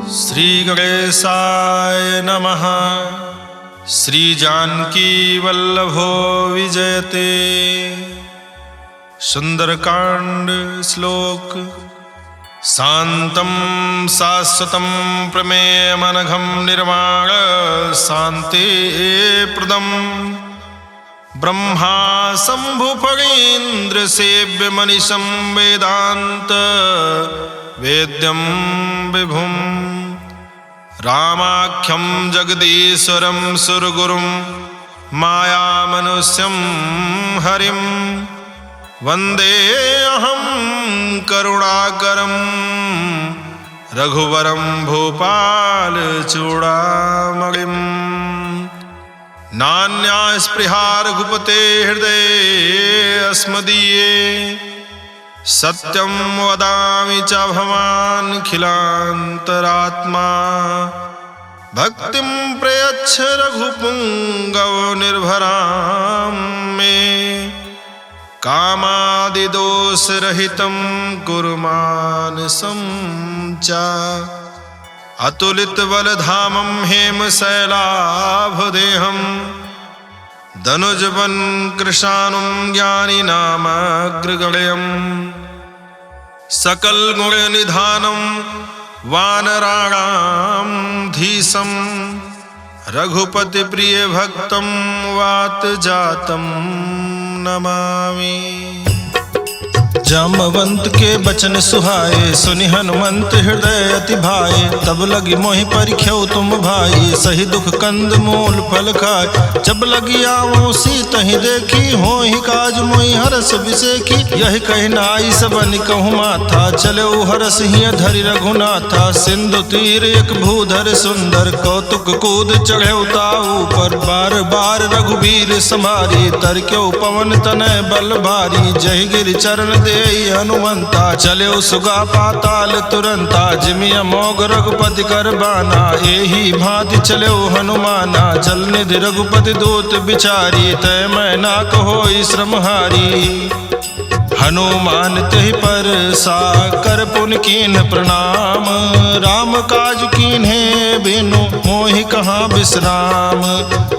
श्री गणेशाय नमः। श्री जानकी वल्लभो विजयते। सुंदरकांड श्लोक। शांतं शाश्वतं प्रमेयमनघं निर्वाण शांति प्रदं ब्रह्मा शंभुफणीन्द्र सेव्य मनीषं वेदांत वेद्यं विभुं रामाख्यं जगदीश्वरं सुरगुरुं मायामनुष्यं हरिं वंदे अहं करुणाकरं रघुवरं भूपालचूडामणिं। नान्या स्पृहा रघुपते हृदये अस्मदीये सत्यं वदामि च भवानखिलान्तरात्मा। भक्तिं प्रयच्छ रघुपुङ्गव निर्भरां मे कामादिदोषरहितं कुरु मानसं च। अतुलितबलधामं हेमशैलाभदेहं धनुजवन् कृशानुं ज्ञानिनामग्रगण्यं सकलगुणनिधानं वानराणां धीशं रघुपतिप्रियभक्तं वातजातं नमामि। जामवंत के बचन सुहाए सुनि हनुमंत हृदय अति भाए। तब लगी मोहि परिख्यौ तुम भाई सही दुख कंद मूल फल खाए। जब लगी आवो सीतहि देखी होहि काज मोहि हरस बिसेखी। यही कहि नाई सबनि कहु माथा चले हरस हिय धरि रघुनाथा। सिंधु तीर एक भूधर सुंदर कौतुक कूद चढ़े ताऊ पर। बार बार रघुबीर समारी तरक्यो पवन तनय बल भारी। जय गिरि चरण दे हनुमंता चले सुगा पाताल तुरंता। जिमि अमोघ रघुपति कर बाना एही भांति चले हनुमाना। जल निधि रघुपति दूत बिचारी तय मैं ना कहोई श्रमहारी। हनुमान तहि पर सा कर पुन कीन्ह प्रणाम। राम काज कीन्हे बिनु मोहि कहाँ विश्राम।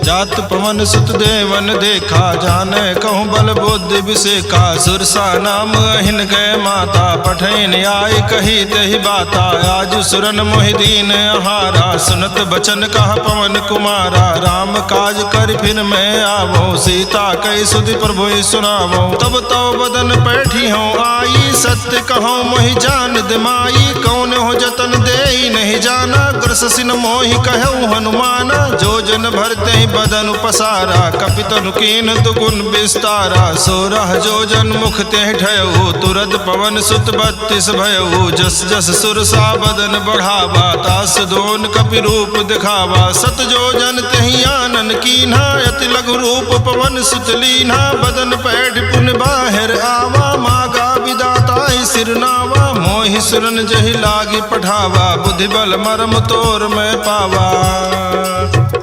जात पवन सुत देवन देखा जाने कहूँ बल बुद्धि विसेखा। सुरसा नाम अहिन गए माता पठैन आय कही तहि बाता। आज सुरन मोहि दीन आहारा सुनत बचन कह पवन कुमारा। राम काज कर फिर मैं आवो सीता कई सुधि प्रभु सुनावो। तब तो बदन बैठी हूँ आई सत्य कहूँ मोहि जान दिमाई। कौन हो जतन दे नहीं जाना ग्रसिन मोहि कहूँ हनुमाना। जो जन भरते ही बदन पसारा कपितनु कीन दुगुन विस्तारा। 16 जो जन मुख ते ठयऊ तुरत पवन सुत 32 भयऊ। जस जस सुरसा बदन बढ़ावा तास दोन कपि रूप दिखावा। 7 जो जन तहि आनन कीन्हा अति लघु रूप पवन सुत लीन्हा। बदन पैठ पुन बाहिर आवा मागा विदाता ही सिरनावा। मोहि सुरन जहि लागी पठावा बुद्धि बल मरम तोर मैं पावा।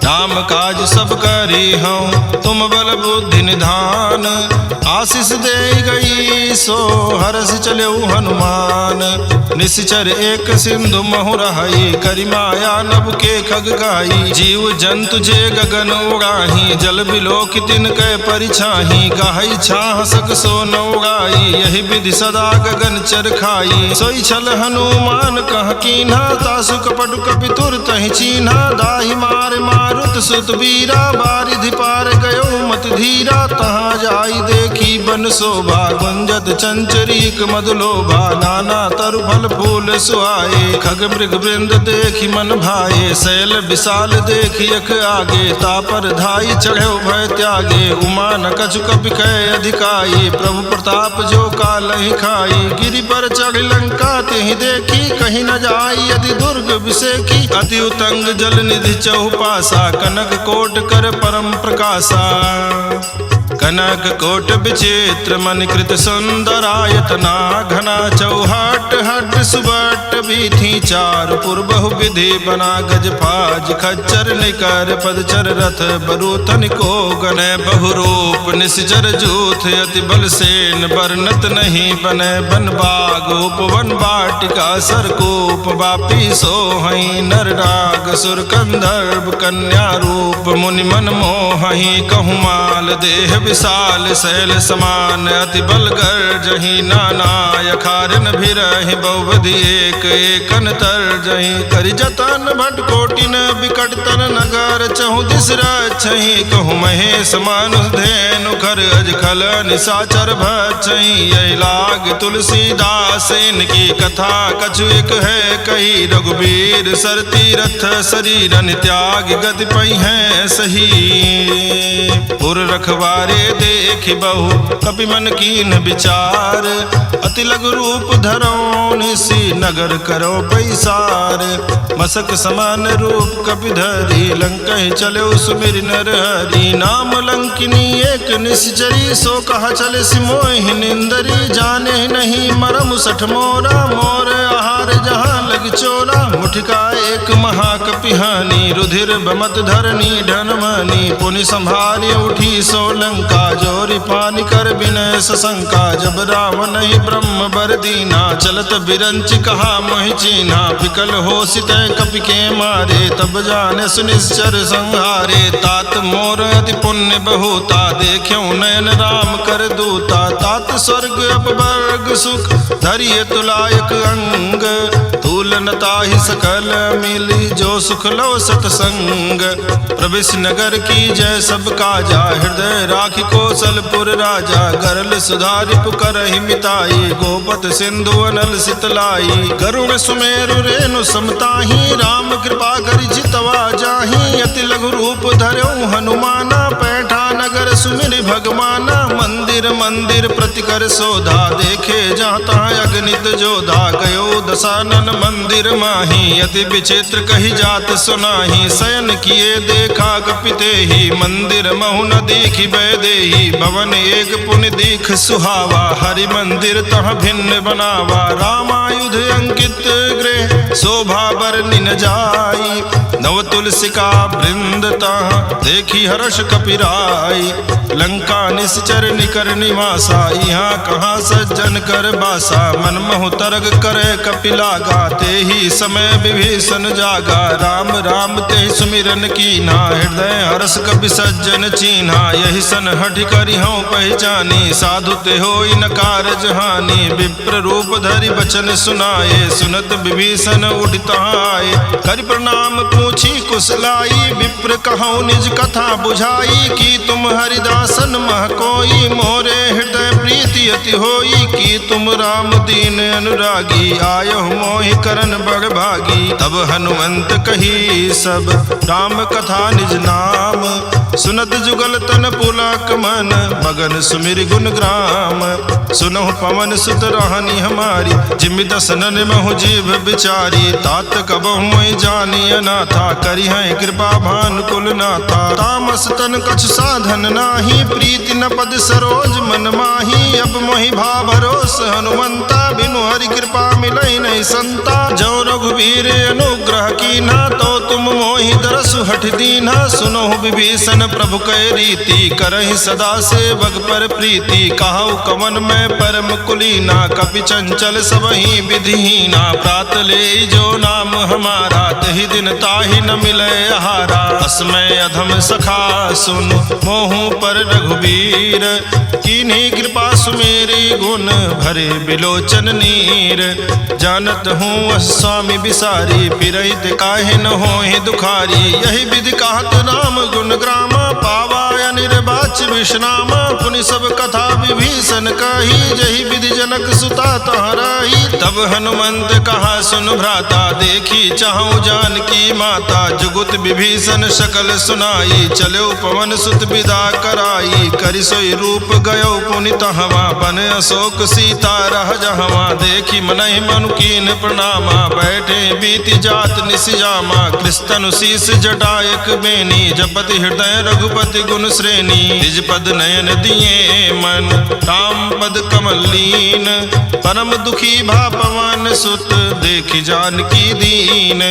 नाम काज सब करी हूँ तुम बल बुद्धि निधान। आशीष दे गई सो हरस चले हनुमान। निश्चर एक सिंधु महु रहाई करि माया नभ के खग गाई। जीव जंतु जे गगन उड़ाही जल बिलोक तिन कै परिछाही। गाही छाह सक सो न उड़ाई यही विधि सदा गगन चर खाई। सोई छल हनुमान कह कीन्हा तासु कपटु कपि तुर तहि चीन्हा। दाहि मार मारुत सुत बीरा बारिधि पार गयो मत धीरा। तहाँ जाई देखी बन शोभा गुंजत चंचरीक मधुलोभा। नाना तरु फल फूल सुहाए खग मृग वृंद देखी मन भाए। शैल विशाल देखी अख आगे तापर धाई चढ़े भय त्यागे। उमा न कछु कपि कै अधिकाई प्रभु प्रताप जो कालहि खाई। गिरि पर चढ़ लंका तिहि देखी कहीं न जाई यदि दुर्ग विसेखी। अति उतंग जल निधि चहुपासा कनक कोट कर परम प्रकाशा। कनक कोट विचित्र मन कृत सुंदरायतना घना चौहट हट सुबट बीथी चार पूर्व विधि बना गज फाज खच्चर निकर पदचर रथ बरूथन को गने बहुरूप निश्चर जूथ अति बल सेन बरनत नहीं बने बन बाग उपवन वाटिका सरकूप वापी सोहई नर राग सुर कंदर्भ कन्या रूप मुनि मन मोहई कहूमाल देह विशाल शैल समान अति बल गर्जहि नाना यखारन भिरहि बहुविधि एक एकन तरजहि करि जतन भट कोटिन बिकट तन नगर चहु दिस रक्षहि कहु महेश मानुष धेनु खर अजखल निशाचर भक्षहि यही लाग तुलसीदास इनकी कथा कछु एक है कही रघुबीर सर तीरथ शरीरन त्याग गति पई है सही पुर रखवारे देख बहु कपि मन कीन विचार अति लघु रूप धरो निसी नगर करो पैसार मसक समान रूप कपि धरी लंकहि चलो सुमिर नर हरि नाम लंकिनी एक निश्चरी सो कहा चले सिमोहि निंदरी जाने नहीं मरम सठ मोरा मोर आहार जहाँ लग चोरा मुठिका एक महाकपिहानी रुधिर बमत धरनी ढनमनी पुनि संभाली उठी सो लंका जोरी पानी कर विनय सशंका जब रावण ही ब्रह्म बर दीना चलत बिरंच कहा मोहि चीन्हा विकल हो सितय कपि के मारे तब जाने सुनिश्चर संहारे तात मोर अति पुण्य बहुता देख्यो नयन राम कर दूता तात स्वर्ग अपवर्ग सुख धरिय तुलायक अंग तूलनता ही सकल मिली जो सुख लो सतसंग प्रविश नगर की जय सब काजा हृदय राखी कौशलपुर राजा गरल सुधारि पुकरहि मिताई गोपत सिंधु अनल सितलाई गरुड़ सुमेरु रेणु समताही राम कृपा करि जितवा जाही अति लघु रूप धर्यो हनुमाना पैठा नगर सुमिर भगवाना मंदिर मंदिर प्रतिकर सोधा देखे जहाँ तहाँ अगणित जोधा गयो दशानन मंदिर माही अति विचित्र कही जात सुनाही शयन किए देखा कपिते ही मंदिर महु न दीखि बैदेही भवन एक पुण्य दीख सुहावा हरि मंदिर तह भिन्न बनावा रामायुध अंकित गृह शोभा बरनि न जाई नव तुलसिका वृंद तह देखी हर्ष कपिराई लंका निश्चर निकर निवासा यहाँ कहाँ सज्जन कर बासा मन मोह तरग करे कपिलागा ते ही समय विभीषण जागा राम राम ते सुमिरन कीन्हा हृदय हर्ष कपि सज्जन चीन्हा यही सन हठ करि हूँ पहचानी साधु ते होई न कारज हानि विप्र रूप धरि बचन सुनाए सुनत विभीषण उठित आए करि प्रणाम पूछी कुशलाई विप्र कहूँ निज कथा बुझाई कि तुम हरिदासन मह कोई मोरे हृदय प्रीति अति होई कि तुम राम दीन अनुरागी आयो मोहि करन बड़ भागी तब हनुमंत कही सब राम कथा निज नाम सुनत जुगल तन पुलक मन मगन सुमिर गुण ग्राम सुनहु पवन सुत रहनी हमारी जिमि दसनन महु जीव बिचारी तात कबहु मोहि जानी अनाथा करी है कृपा भान कुल नाथा तामस तन कछु साधन नाही प्रीति न पद सरोज मन माही अब मोहि भा भरोस हनुमंता बिनु हरि कृपा मिलई नहीं संता जो रघुवीर अनुग्रह कीन्हा तो तुम मोहि दरसु हठ दीन्हा सुनहु विभीषण प्रभु कै रीति करहि सदा सेवक पर प्रीति कहु कवन में परम कुलीना कपि चंचल सबहि विधिहीना प्रात ले जो नाम हमारा तहि दिन ताहि न मिले आहारा अस्मय अधम सखा सुन मोहु पर रघुवीर कीन्ही कृपा सुमेरी गुण भरे बिलोचन नीर जानत हूँ स्वामी बिसारी फिरहित काहे न होहि दुखारी यही विधि कहत राम गुण ग्रामा पावा निर्वाच विश्रामा पुनि सब कथा विभीषण कही जही विधि जनक सुता तहराही तब हनुमंत कहा सुन भ्राता देखी चाहूँ जानकी माता, जुगुत विभीषण सकल सुनाई, चलो पवन सुत विदा कराई, करि सोई रूप गयो पुनित हवा, बन अशोक सीता रह जहवा, देखी मनहि मनु कीन प्रणामा, बैठे बीति जात निसियामा, कृष्ण शीस जटायक बेनी, जपति हृदय रघुपति गुण श्रेणी, निज पद नयन दिए मन, राम पद कमल लीन, परम दुखी भा पवन सुत, देखि जानकी दीन,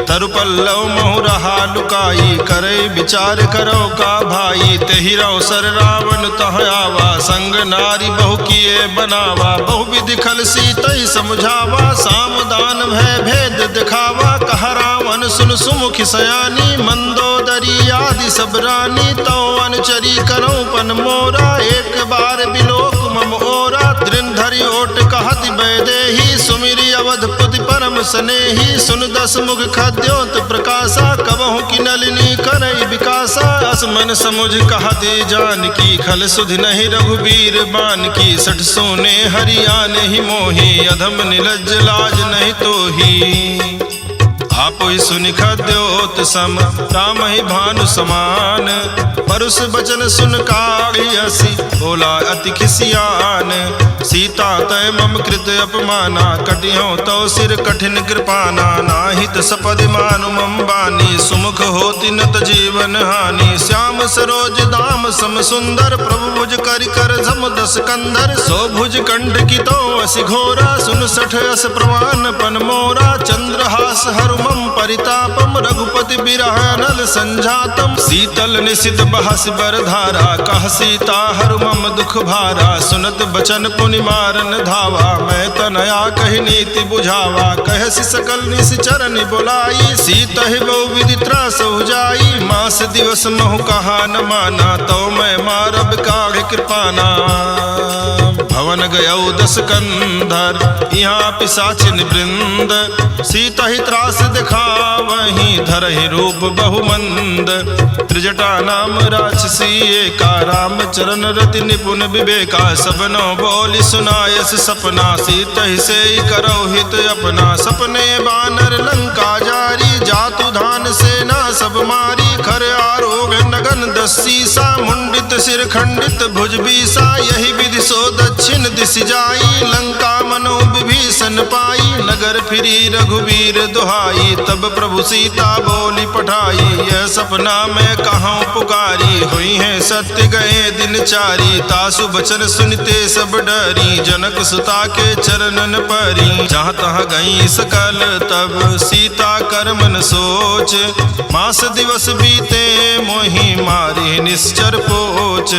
तरु पल्लव महु रहा लुकाई, करे विचार करो का भाई, तेहि अवसर रावण तह आवा, संग नारी बहु किए बनावा, बहु विधि खल सीतई समझावा, सामदान भय भेद दिखावा, कहा रावण सुन सुमुखि सयानी, मंदोदरी आदि सब रानी, तो अनुचरी करो पन मोरा, एक बार बिलोक मम ओरा, दृढ़ धरि ओट कहति वैदेही, सुमिरि अवधपुति परम सनेही, सुन दस मुख खद्योत प्रकाशा, कबहु की नलिनी करई विकासा, असमन समुझ कहते जानकी, खल सुधि नहीं रघुबीर बान की, सठ सोने हरियाने ही मोही, अधम निलज्ज लाज नहीं तोही, आपो ही सुनि खद्योत सम, राम ही भानु समान, परुष बचन सुन काढ़ी हसी, बोला अति खिसियान, सीता तय मम कृत अपमाना, कटियो तो सिर कठिन कृपाना, नाहित सपदि मानु मम बानी, सुमुख होति नत जीवन हानि, श्याम सरोज दाम सम सुंदर, प्रभु भुज करि कर झम दस कंधर, सो भुज कंठ की तो असि घोरा, सुन सठ अस प्रवान पन मोरा, चंद्रहास हरु मम परितापम, रघुपति बिरह नल संजातम, शीतल निशित बहस बर धारा, कह सीता हरु मम दुख भारा, सुनत बचन पुनि मारन धावा, मैं तनया कहि नीति बुझावा, कहसि सकल निस चरण बुलाई, सीता ही बहु विधि त्रास जाई, मास दिवस महु कहा न माना, तो मैं मारब काढ़ कृपाना, भवन गयौ दस कंधर, यहाँ पिशाचिन वृंद, सीता ही त्रास दिखावहि, धरहि रूप बहुमंद, त्रिजटा नाम राक्षसी एका, राम चरण रति निपुण विवेका, सबनो बोली सुनायस सपना, सीता ही से करो हित अपना, सपने बानर लंका जारी, जातु धान सेना सब मारी, खर आरोग नगन दस सीसा, मुंडित सिर खंडित भुज बीसा, यही विधि सो दक्षिण दिश जाई, लंका मनो विभीषण पाई, नगर फिरी रघुवीर दुहाई, तब प्रभु सीता बोली पठाई, यह सपना मैं कहाँ पुकारी, हुई है सत्य गए दिन चारी, तासु बचन सुनते सब डरी, जनक सुता के चरणन परी, जहाँ तहाँ गई सकल तब सीता कर मन सोच, मास दिवस बीते मोहि मारी निश्चर पोच,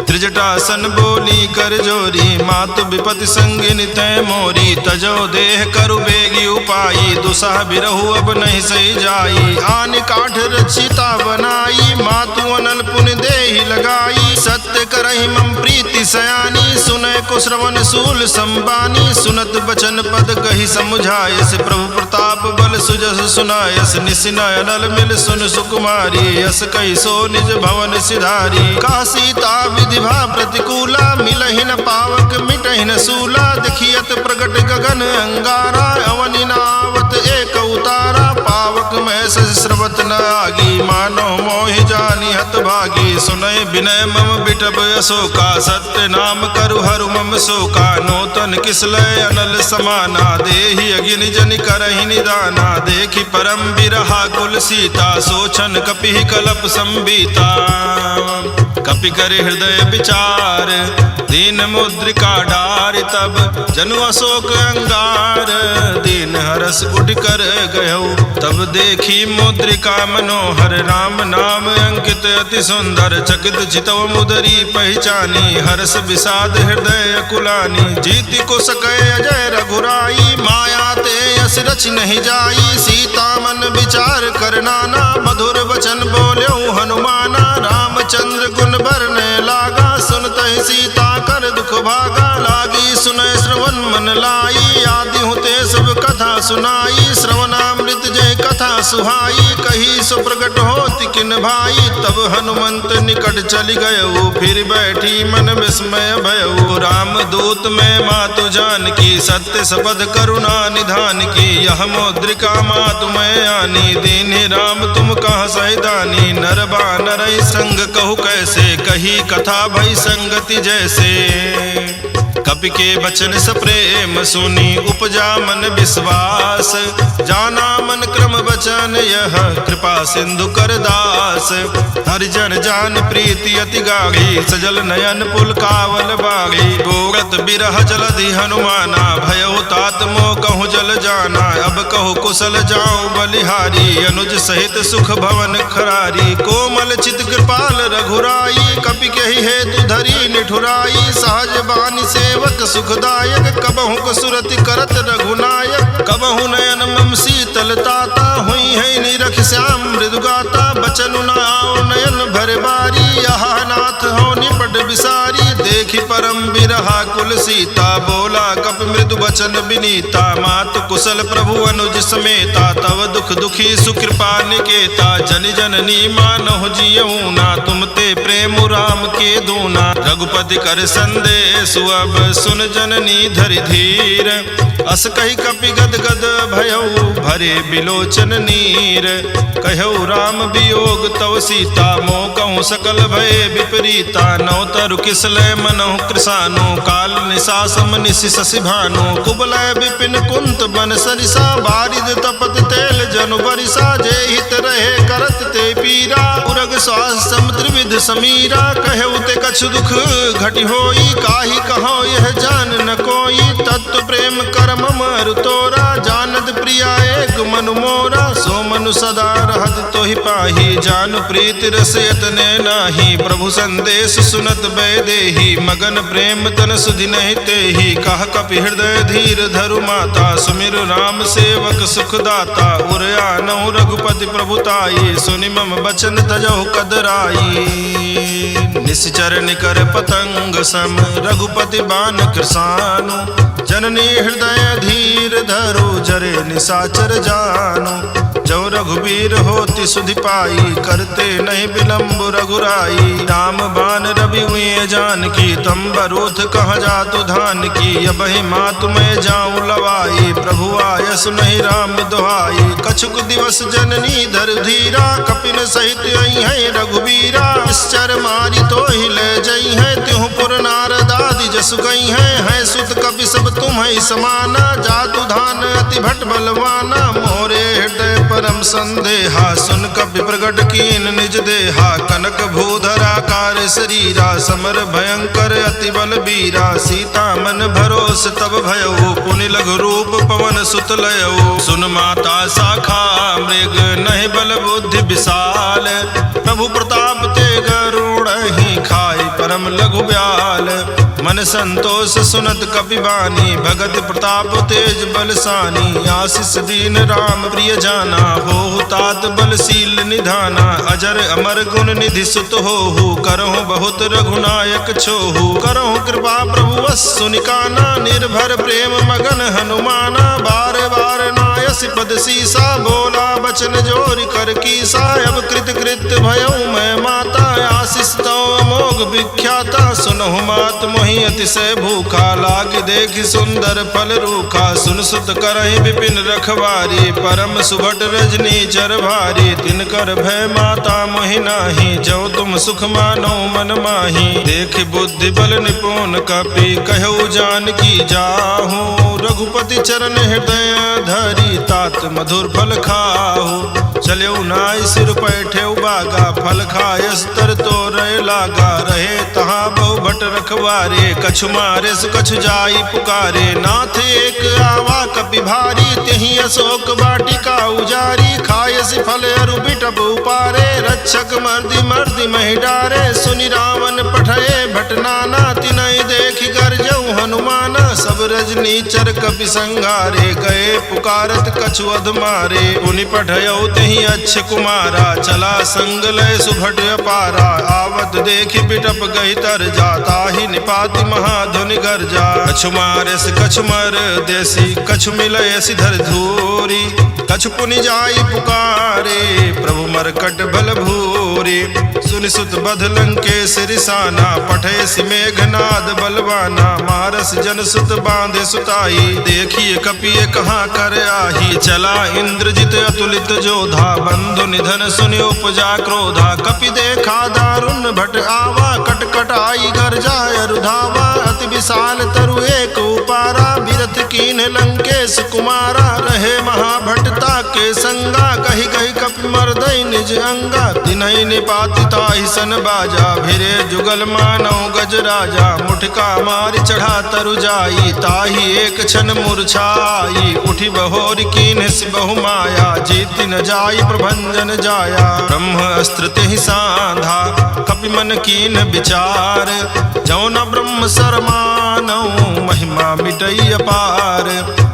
त्रिजटासन बोली कर जोरी, मातु विपति संगिन तय मोरी, तजो देह करु बेगी उपाई, दुसह बिरहु अब नहीं सही जाई, आन काठ रचिता बनाई, मातु अनल पुनि देहि लगाई, सत्य करहि मम प्रीति सयानी, सुनय को श्रवण सूल संबानी, सुनत बचन पद कहि समुझायस, प्रभु प्रताप बल सुजस सुनायस, निसिनय अनल मिल सुन सुकुमारी, यस कहि सो निज भवन सिधारी, का सीता विधि भा प्रतिकूला, मिलहि न पावक मिटहि न सूला, देखियत प्रगट गगन अंगारा, अवनि नावत एक उतारा, पावक में श्रवत न आगी, मानो मोहि जानी हत भागी, सुनय विनय मम बिटब अशोका, सत्य नाम करु हरु मम शोका, नूतन किसलय अनल समाना, देहि अगिन जनि करहि निदाना, देखि परम बिरहा कुल सीता, सोचन कपि कलप संबीता, कपि कर हृदय विचार, दीन मुद्रिका डारि, तब जनु अशोक अंगार, दीन हरस उठ कर गयो, तब देखी मुद्रिका मनोहर, राम नाम अंकित अति सुंदर, चकित चितव मुदरी पहचानी, हर्ष विषाद हृदय अकुलानी, जीति को सकै अजय रघुराई, माया ते यस रच नहीं जाई, सीता मन विचार कर नाना, मधुर वचन बोल्यो हनुमाना, रामचंद्र गुण बरने लागा, सुनत ही सीता कर दुख भागा, लागी सुनय श्रवण मन लाई, आदि होते सब कथा सुनाई, श्रवणामृत जय कथा सुहाई, कही सो प्रगट होति किन भाई। तब हनुमंत निकट चली गयऊ, फिर बैठी मन विस्मय भयऊ। राम दूत में मातु जान की, सत्य सबद करुणा निधान की। यह मौद्रिका मातु मैं आनी, दीन्हि राम तुम कहाँ सैदानी। नर बानर संग कहु कैसे, कही कथा भई संगति जैसे। कपि के बचन सप्रेम सुनी, उपजा मन विश्वास। जाना मन क्रम बचन यह, कृपा सिंधु कर दास। हरिजन जान प्रीति अति गाढ़ी, सजल नयन पुलकावल बागी। बोरत बिरह जलधि हनुमाना, भयो तात मोह कहूँ जल जाना। अब कहु कुशल जाऊं बलिहारी, अनुज सहित सुख भवन खरारी। कोमल चित कृपाल रघुराई, कपि कहि हेतु धरी निठुराई। सहज बानी सेवक सुखदायक, कबहु कसुरति करत रघुनायक। कबहु नयन मम शीतल ताता, हुई है निरख श्याम मृदुगाता। बचनु न आओ नयन भर बारी, यहाँ नाथ हो निपट विसारी। देखि परम बिरहा कुल सीता, बोला कपि मृदु बचन विनीता। मातु कुशल प्रभु अनुज समेता, तव दुख दुखी सुकृपा निकेता। जनि जननी मानहु जियऊ ना, तुम ते प्रेम राम के दूना। रघुपति कर संदेश अब सुन जननी धरि धीर। अस कही कपि गद गद भयऊ, भरे बिलोचन नीर। कहऊ राम वियोग तव सीता, मोह कहूँ सकल भय विपरीता। नौ तरु किसलय मनहु कृसानु, काल निशा सम निशि शशि भानु। कुबलय विपिन कुंत बन सरिसा, बारिद तपत तेल जनु बरिसा। जे हित रहे करत ते पीरा, उरग स्वास समुद्र विध समीरा। कहऊ ते कछु दुख घटि होई, काहि कहो यह जान न कोई। तत्व प्रेम करम मरु तोरा, जानत प्रिया एक मनु मोरा। सो मनु सदा रहत तोहि पाही, जानु प्रीति रस यतने नाही। प्रभु संदेश सुनत बैदेही, मगन प्रेम तन सुधि नहीं तेहि। कह कपि हृदय धीर धरु माता, सुमिरु राम सेवक सुखदाता। उरयानहु रघुपति प्रभुताई, सुनि मम बचन तजहु कदराई। निश्चर निकर पतंग सम, रघुपति बान कृसानु। जननी हृदय धीर धरो, जरे निशाचर जानो। जो रघुबीर होति सुधि पाई, करते नहीं विलम्ब रघुराई। राम बान रवि हुए जान की, तम बरूथ कह जातु धान की। अबहि मातु मैं जाऊं लवाई, प्रभु आयस नहीं राम दुहाई। कछुक दिवस जननी धर धीरा, कपिन सहित आई है रघुबीरा। निश्चर मारी तो हिले जई है, त्यों पुर नारद आदि जसु गई है। सुत कपि सब तुम है समाना, जातु धान अति भट बलवाना। मोरे हृदय परम संदेहा, सुन कपि प्रगट कीन निज देहा। कनक भूधरा कार शरीरा, समर भयंकर अति बल बीरा। सीता मन भरोस तब भयऊ, पुनि लघु रूप पवन सुत लयऊ। सुन माता शाखा मृग, नहीं बल बुद्धि विशाल। प्रभु प्रताप ते गरुड़ ही, खाई परम लघु ब्याल। मन संतोष सुनत कपि बानी, भगत प्रताप तेज बलसानी। आशीष दीन राम प्रिय जाना, हो तात बलशील निधाना। अजर अमर गुण निधि सुत होहु, करहु बहुत रघुनायक छोहु। करहु कृपा प्रभु वस सुनिकाना, निर्भर प्रेम मगन हनुमाना। बार बार नायस पद सीसा, बोला बचन जोरि कर कीसा। अब कृत कृत भयऊ मैं माता, आशीष तो अमोघ विख्याता। सुनहु मात मोहि अतिशय भूखा, लाग देखि सुंदर फल रूखा। सुन सुत करहि विपिन रखवारी, परम सुभट रजनी चर भारी। तिनकर भय माता मोहि नाही, जो तुम सुख मानो मन माही। देख बुद्धि बल निपुण कपि, कहु जानकी जाहू। रघुपति चरण हृदय धरी, तात मधुर फल खाहू। चलेऊ नाई सिर पैठे बागा, फल खायस तर तो रहे लागा। रहे तहाँ बहु भट रखवारे, कछु मारे सु कछु जाई पुकारे। नाथ एक आवा कपि भारी, तेहि अशोक वाटिका उजारी। खायस फल अरु बिटप उपारे, रक्षक मर्दि मर्दि महि डारे। सुनि रावण पठये भट नाना, तिनहि देखि गरजऊ हनुमाना। सब रजनी चर कपि संघारे, गए पुकारत कछु अध मारे। पुनि पठयऊ तेहि अच्छ कुमारा, चला संग लय सुभट अपारा। आवत देखि बिटप गहि तर जा, ताहि निपाति महाधुनि गर्जा। कछु मारे से कछु मर देसी, कछु मिलय सिधर धूरी। कछु पुनि जाई पुकारे, प्रभु मरकट भल भूरे। सुनि सुत बध लंकेश रिसाना, पठे सि मेघनाद बलवाना। मारस जन सुत बांधे सुताई, देखिए कपिए कहाँ कर आही। चला इंद्रजित अतुलित जोधा, बंधु निधन सुनि उपजा क्रोधा। कपि देखा दारुण भट आवा, कटकट आई गर्जाय रुधावा। अति विशाल तरु एक उपारा, बिरथ कीन लंकेश कुमारा। रहे महाभटता के संगा, कही कही कपि मर्दई निज अंगा। तिन्हि निपाति ताहि सन बाजा, भिरे जुगल मानव गज राजा। मुठका मारि चढ़ा तरु जाई, ताहि एक क्षण मूर्छाई। उठि बहोर कीन्ह सि बहु माया, जीति न जाई प्रभंजन जाया। ब्रह्म अस्त्र तेहि साधा, कपि मन कीन्ह विचार। जौ न ब्रह्म सरमानौ, महिमा मिटई अपार।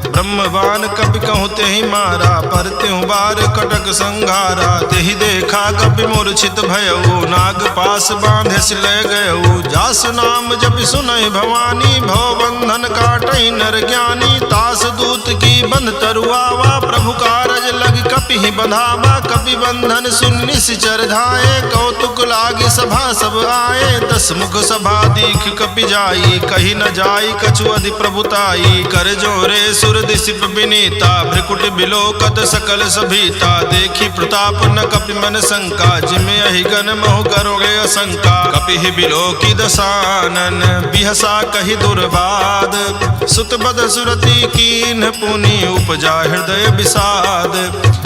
ब्रह्मवान कपि कहूँ तेहि मारा, पर त्यों बार कटक संघारा। तेहि देखा कपि मूर्छित भयउ, नाग पास बांधे सि ले गयउ। जासु नाम जपि सुनहि भवानी, भव बंधन काटहि नर ज्ञानी। तास दूत की बंध तरुआवा, प्रभु कारज लग कपि ही बंधावा। कपि बंधन सुनि निश्चर धाये, कौतुक लागी सभा सब आए। 10 मुख सभा दीख कपि जाई, कही न जाई कछु अधि प्रभुताई। कर जोरे सुर दिसिप विनीता, भ्रिकुट बिलोकत सकल सभीता। देखी प्रताप न कपि मन शंका, जिमे अहिगन महु करोगे असंका। कपि ही बिलोकी दसानन, बिहसा कही दुर्बाद। सुत बद सुरति कीन्ह पुनि, उपजा हृदय विषाद।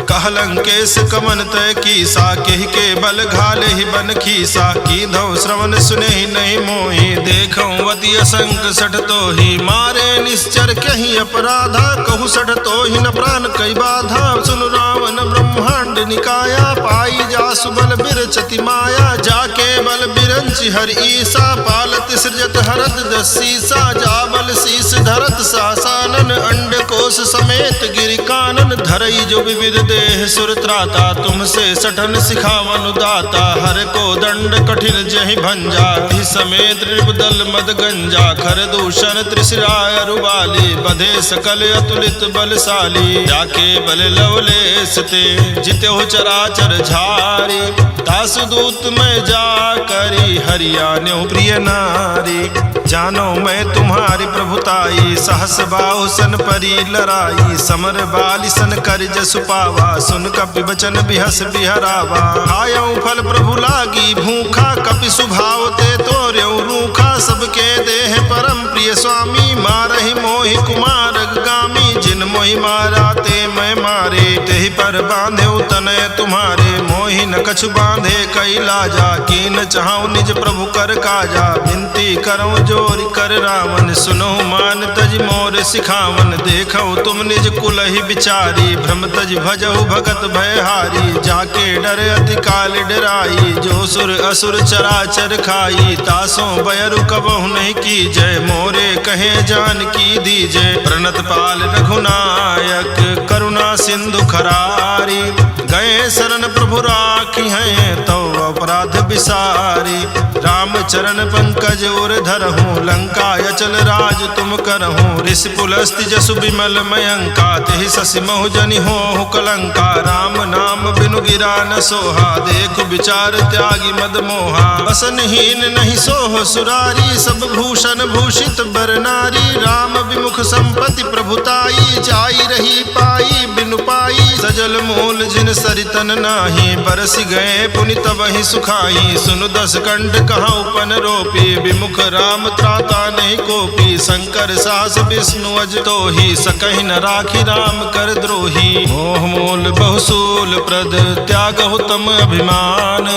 कह लंकेश कमन तय कीसा, केहि के बल घाले ही बन खीसा। कीधौ श्रवण सुनेहि नहीं मोहि, देखऊं अति असंक सठ तोहि। मारे निश्चर कहीं अपराधा, कहु सठ तोहि न प्राण कई बाधा। सुन रावण ब्रह्मांड निकाया, पाई जासु बल बिरचति माया। जाके बल बिरंचि हर ईसा, पालत सृजत हरत 10 सीसा। जा बल शीस धरत सासानन, अंड कोश समेत गिरि कानन। धरई जो विविध देह सुर त्राता, तुमसे सठन सिखावन दाता। हर को दंड कठिन जहि भंजा, हि समेत नृपदल मद गंजा। खर दूषण त्रिशिराय रुबाली, बधे सकल अतुलित बलशाली। जाके बल लवलेश ते, जितेहु चराचर झारी। तासु दूत में जा करी, हरियाण्यो प्रिय नारी। जानो मैं तुम्हारी प्रभुताई, सहस बाहु सन परी लराई। समर बाली सन कर जसु पावा, सुन कपि बचन बिहस बिहरावा। खायऊ फल प्रभु लागी भूखा, कपि सुभाव ते तोर्यऊ रूखा। सबके देह परम प्रिय स्वामी, मारहि मोहि कुमार गामी। जिन मोहि मारा ते मैं मारे, तेहि पर बांधे तनय तुम्हारे। मोहि न कछु बांधे कई लाजा, कीन चाहूं निज प्रभु कर काजा। विनती करऊं जोरि कर रावण, सुनो मान तज मोर सिखावन। देखो तुम निज कुल ही विचारी, भ्रम तज भजहु भगत भयहारी। जाके डर अति काल डराई, जो सुर असुर चराचर खाई। तासों बयरु कबहु नहीं की जय, मोरे कहे जान की दीजय। प्रणत पाल रघुनायक, करुणा सिंधु खरारी। गए शरण प्रभु राखी हैं, तो अपराध विसारी। राम चरण पंकज उर धरहूँ, लंका अचल राज तुम करहूँ। ऋषि पुलस्ति जसु विमल मयंका, तेहि शशि महु जनि होहु कलंका। राम नाम बिनु गिरा न सोहा, देखु विचार त्यागी मद मोहा। बसनहीन नहीं सोह सुरारी, सब भूषण भूषित बर नारी। राम विमुख संपत्ति प्रभुताई, जाई रही पाई बिनु पाई। सजल मूल जिन सरितन नाही, बरस गए पुनि तबहि सुखाई। सुनु 10 कंठ कहाँ उपन रोपी, विमुख राम त्राता नहीं कोपी। शंकर सास विष्णु अज तोहि, सकहि न राखी राम कर द्रोही। मोह मूल बहुसूल प्रद, त्यागहु तम अभिमान।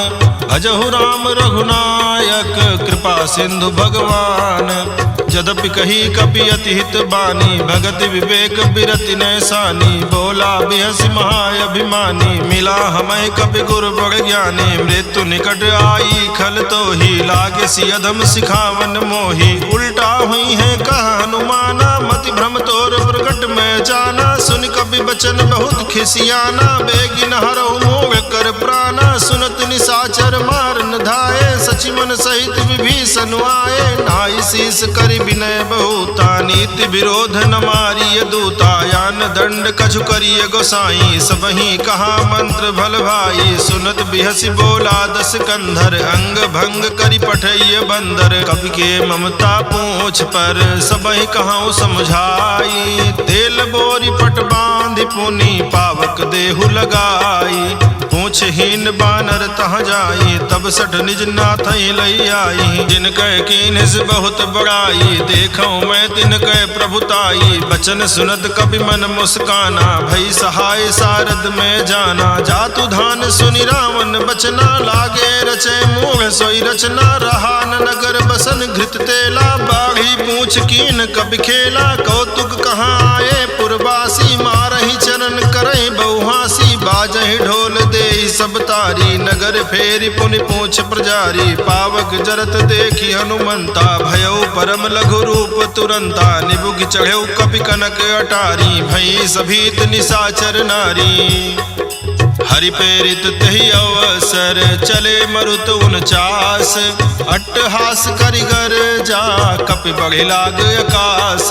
भजहु राम रघुनायक, कृपा सिंधु भगवान। यद्यपि कही कपि अति हित बानी, भगति विवेक बिरति नैसानी। बोला बिहसि महाअभिमानी, मिला हमें कपि गुरु बड़ ज्ञानी। मृत्यु निकट आई खल तोहि, लागे सि अधम सिखावन मोहि। उल्टा हुई है कह हनुमाना, मति भ्रम तोर प्रगट में जाना। सुन कपि बचन बहुत खिसियाना, बेगिन हरहु मोह कर प्राणा। सुनत निशाचर मार न धाये, सचि पवन सहित विभीषण आए, नाई शीस करि विनय बहुता, नीति विरोध न मारिय दूता, यान दंड कछु करिय गोसाई, सबहि कहा मंत्र भल भाई, सुनत बिहसि बोला दस कंधर, अंग भंग करि पठैय बंदर, कवि के ममता पूछ पर सबहि कहूँ समझाई, तेल बोरी पट बांधि पुनि पावक देहु लगाई, पूछहीन बानर तह जाई, तब सठ निज नाथ लई आई, जिनकै कीन्ह बहुत बड़ाई, देखो मैं तिनकै प्रभुताई, बचन सुनत कपि मन मुस्काना, भई सहाय सारद में जाना, जातु धान सुनि रावण बचना, लागे रचे मूढ़ सोई रचना, रहा न नगर बसन घृत तेला, बाढ़ी पूछ कीन कपि खेला, कौतुक कहाँ आए पुरवासी, मारहि चरण करहि बहुहासी, बाजहि ढोल देहि सब तारी, नगर फेरि पुनि पूछ प्रजारी, पावक जरत देखि हनुमंता, भयउ परम लघु रूप तुरंता, निबुघ चढ़ेउ कपि कनक अटारी, भई सभीत निशाचर नारी, हरि प्रेरित तहि अवसर, चले मरुत 49, अट्टहास करिगर जा, कपि बढ़ि लाग आकाश,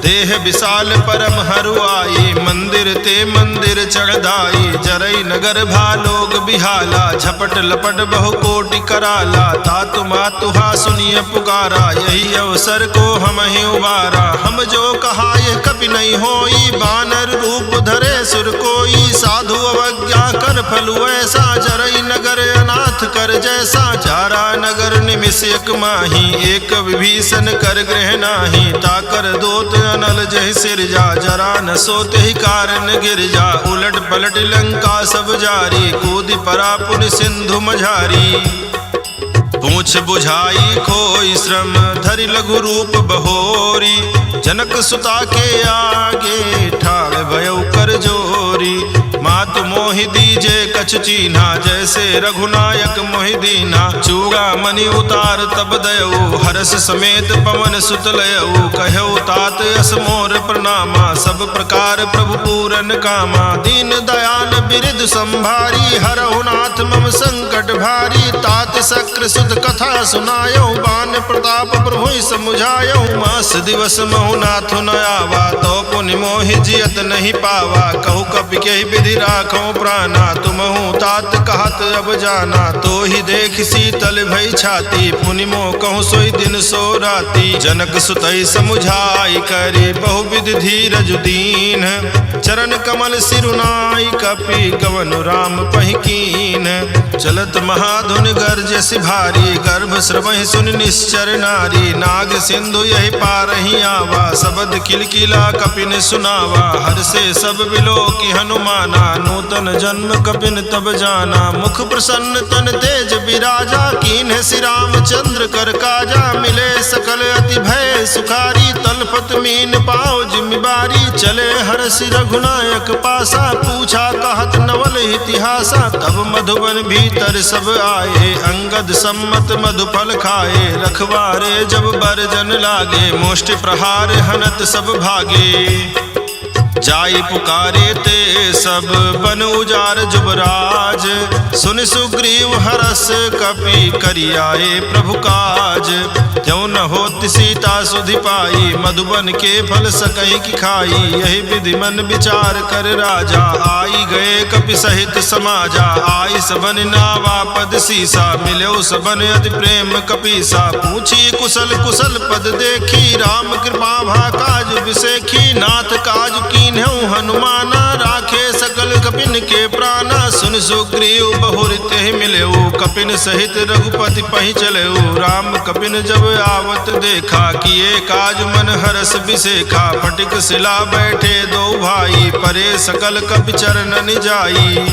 देह विशाल परम हरुआई, मंदिर ते मंदिर चढ़दाई, जरई नगर भालोग बिहाला, झपट लपट बहु कोटि कराला, तातु मातुहा सुनिय पुकारा, यही अवसर को हम ही उबारा, हम जो कहा यह कपि नहीं होई, बानर रूप धरे सुर कोई, साधु अवज्ञा कर फलु ऐसा, जरई नगर अनाथ कर जैसा, चारा नगर निमिष एक माही, एक विभीषण कर गृह नाही, ताकर दोत अनल जहि सिरजा, जरा न सोते ही कारण गिर जा, उलट पलट लंका सब जारी, कूदि परा पुनि सिंधु मझारी, पूछ बुझाई खोई श्रम, धरि लघु रूप बहोरी, जनक सुता के आगे ठाड़ भयउ कर जोरी, मातु मोहि दीजे कछु चीन्हा, जैसे रघुनायक मोहि दीना, चूड़ा मणि उतार तब दयऊ, हरस समेत पवन सुत लयऊ, कहऊ तात यस मोर प्रणामा, सब प्रकार प्रभु पूरन कामा, दीन दयाल बिरध संभारी, हरहु नाथ मम संकट भारी, तात शक्र सुत कथा सुनायऊ, बान प्रताप प्रभु समुझायऊ, मास दिवस महु नाथु न आवा, तो पुनि मोहि जियत नहीं पावा, कहु कपि के विधि राखो प्राणा, तुमहु तात कहत अब जाना, तो ही देख शीतल भई छाती, पुनि मोह कहूँ सोई दिन सो राती, जनक सुतई समुझाई करी, बहुविध धीरज दीन, चरण कमल सिरुनाई, कपि कवनु राम पहिकीन, चलत महाधुन गर्जस भारी, गर्भ श्रवहि सुनि निश्चर नारी, नाग सिंधु यही पारहि आवा, शबद किलकिला कपिन सुनावा, हर से सब बिलोकि हनुमाना, नूतन जन्म कपिन तब जाना, मुख प्रसन्न तन तेज विराजा, कीन्ह श्री रामचंद्र कर काजा, मिले सकल अति भय सुखारी, तलपत मीन पाओ जिम्मेवारी, चले हर्षि रघुनायक पासा, पूछा कहत नवल इतिहासा, तब मधुबन भीतर सब आए, अंगद सम्मत मधुफल खाए, रखवारे जब बरजन लागे, मुष्टि प्रहार हनत सब भागे, जाई पुकारे ते सब बन उजार जुबराज, सुन सुग्रीव हरस कपि करियाए प्रभु काज, त्यों न होति सीता सुधि पाई, मधुबन के फल सकई की खाई, यही विधि मन विचार कर राजा, आई गए कपि सहित समाजा, आई सबन नावा पद सीसा, मिलो सबन अति प्रेम कपीसा, पूछी कुशल कुशल पद देखी, राम कृपा भा काज विसेखी, नाथ काज कीन्हु हनुमाना, राखे सकल कपिन के प्राणा, सुन सुग्रीव बहुर तेहि मिलेऊ, कपिन सहित रघुपति पहि चलेऊ, राम कपिन जब आवत देखा, किए काज मन हरस बिसेखा, फटिक शिला बैठे दो भाई, परे सकल कपि चरण जाई,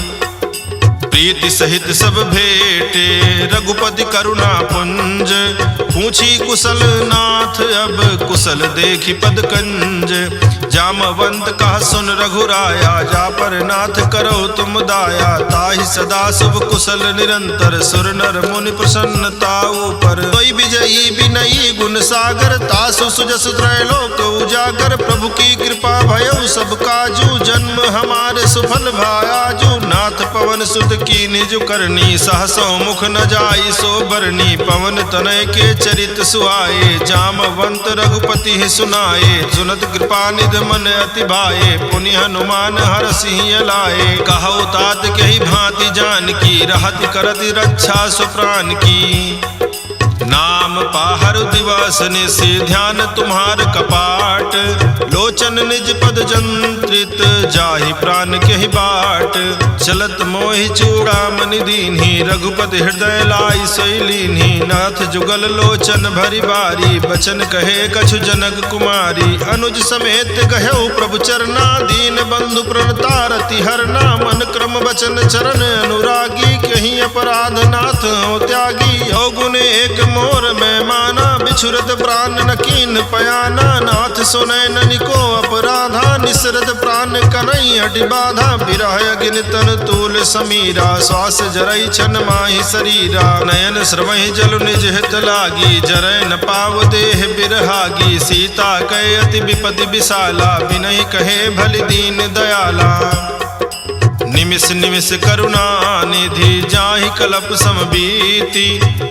प्रीति सहित सब भेटे रघुपति करुणा पुंज, पूछी कुशल नाथ अब कुशल देखी पद कंज, जामवंत कहा सुन रघुराया, जा पर नाथ करो तुम दाया, ताहि सदा शुभ कुशल निरंतर, सुर नर मुनि प्रसन्नता ऊपर, कोई विजयी विनयी गुण सागर, तासु सुजस त्रैलोक उजागर, प्रभु की कृपा भयउ सब काजू, जन्म हमारे सुफल भायाजू, नाथ पवन सुत की निज करनी, सहसो मुख न जाई सो बरनी, पवन तनय के चरित सुहाए, जामवंत रघुपति ही सुनाए, सुनत कृपा निध मन अति भाए, पुनि हनुमान हरषि लाए, कहु तात कही भांति जानकी, रहति करति रक्षा सुप्राण की, नाम पाहर दिवस निशि ध्यान तुम्हार कपाट, लोचन निज पद जंत्रित जाहि प्राण केहि बाट, चलत मोहि चूड़ामणि दीन्हि, रघुपति हृदय लाई सोई लीन्हि, नाथ जुगल लोचन भरि बारी, बचन कहे कछु जनक कुमारी, अनुज समेत कहऊ प्रभु चरना, दीन बंधु प्रणतारति हरना, मन क्रम बचन चरण अनुरागी, कहीं अपराध नाथ हो त्यागी, अवगुण एक मोर में माना, बिछुरत प्राण न कीन पयाना, नाथ सुनय ननिको अपराधा, निसरत प्राण कनई हटि बाधा, बिरह अग्नि तन तूल समीरा, श्वास जरई छन माहि शरीरा, नयन स्रवहि जल निज हित लागी, जरय न पाव देह बिरहागी, सीता कहे अति विपति विशाला, बिनहि कहे भलि दीन दयाला, निमिष निमिष करुणा निधि जाहि कलप समबीति,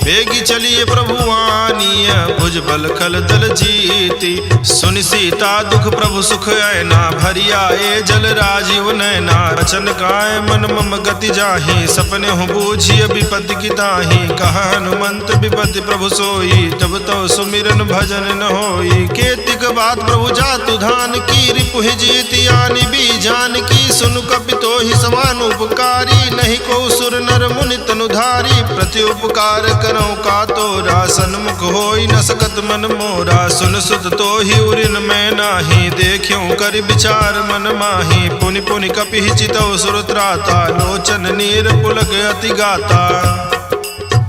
बेगी चलिए प्रभु आनीय भुज बल खल दल जीति, सुनि सीता दुख प्रभु सुख ऐना, भरि आए जल राजीव नैना, रचन काय मन मम गति जाहि, सपने हो बूझिय विपत्ति की ताहि, कहा हनुमंत विपत्ति प्रभु सोई, तब तो सुमिरन भजन न होई, केतिक बात प्रभु जातु धान की, रिपु जीति आनि भी जान की, सुनु कपितो ही समान उपकारी, नहीं को सुर नर मुनि तनुधारी, प्रति उपकार करो का तोरा, सन्मुख होई न सकत मन मोरा, सुन सुत तो ही उरिन मैं नाही, देखियो कर विचार मन माही, पुनि पुनि कपि चितौ सुर त्राता, लोचन नीर पुलक अति गाता,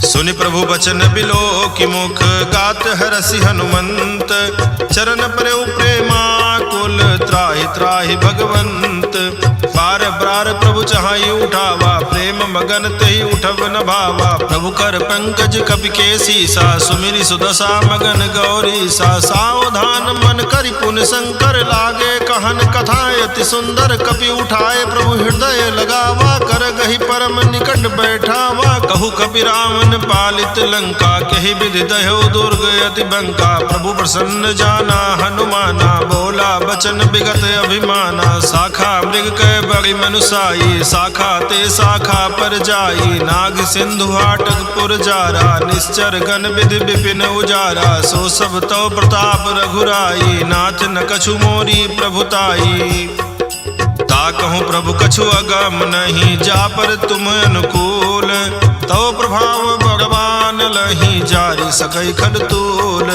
सुनि प्रभु बचन बिलो कि मुख, गात हरषि हनुमंत, चरण प्रभु प्रेमाकुल, त्राहि त्राहि भगवंत, बार बार प्रभु चाहि उठावा, प्रेम मगन तहि उठब न भावा, प्रभु कर पंकज कपि के सीसा, सुमिरि सुदशा मगन गौरी सा, सावधान मन करि पुन शंकर, लागे कहन कथा अति सुंदर, कपि उठाए प्रभु हृदय लगावा, कर गहि परम निकट बैठावा, कहु कपि रावण पालित लंका, कहि विधि दह्यो दुर्ग अति बंका, प्रभु प्रसन्न जाना हनुमाना, बोला बचन विगत अभिमाना, शाखा मृग कह बड़ी मनुसाई, शाखा ते शाखा पर जाई, नाग सिंधु हाटक पुर जारा, निश्चर गण विधि विपिन उजारा, सो सब तो प्रताप रघुराई, नाथ न कछु मोरी प्रभुताई, ताकहु प्रभु कछु अगम नहीं, जा पर तुम अनुकूल, तो प्रभाव भगवान लही, जारी सकै खडतूल,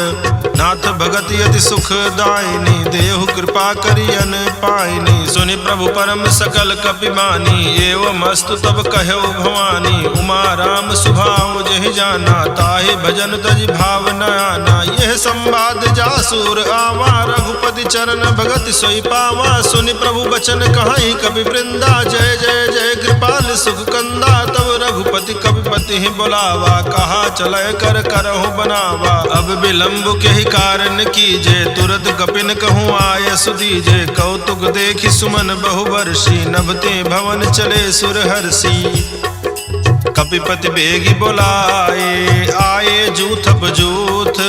नाथ भगति अति सुख दायिनी, देहु कृपा करियन पायनी, सुनि प्रभु परम सकल कपि मानी, एवं अस्तु तब कहौ भवानी, उमा राम सुभाव जहि जाना, ताहि भजन तज भाव न आना, यह संवाद जासुर आवा, रघुपति चरण भगति सोई पावा, सुनि प्रभु बचन कहाई कवि वृंदा, जय जय जय कृपाल सुख कंदा, तब रघुपति कविपति ही बुलावा, कहा चलय कर करहु बनावा, अब विलंब के ही कारण कीजे, तुरत कपिन कहूँ आय सुदीजे, कौतुक देखि सुमन बहुवर्षी, नभते भवन चले सुरहर्षि, कपिपति बेगी बोलाए, आए जूथ बजूथ,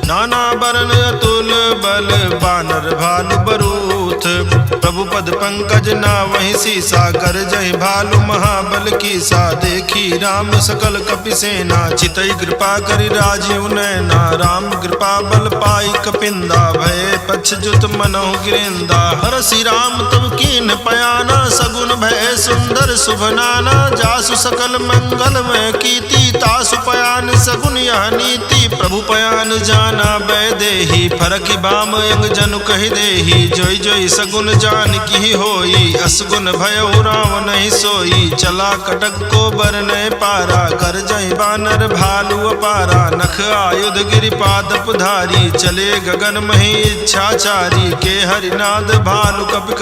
नाना बरन अतुल बल, बानर भालु बरूथ, प्रभु पद पंकज ना वही सीसा, कर जय भालु महाबल कीसा, देखी राम सकल कपि सेना, चितई कृपा करि राजीव नैना, राम कृपा बल पाई कपिंदा, भय पक्ष जुत मनहु गिरिंदा, हरषि राम तब कीन पयाना, सगुन भय सुंदर शुभ नाना, जासु सकल मंगल में कीति, तासु पयान सगुन यह नीति, प्रभु पयान जाना बैदेही, फरकि बाम अंग जनु कहि देही, जोई जोई सगुन जान की होई, असगुन भयउ राम नहीं सोई, चला कटक को बरनय पारा, कर जय बानर भालु अपारा, नख आयुध गिरिपादप धारी, चले गगन मही इच्छाचारी, के हरिनाद भालु कपि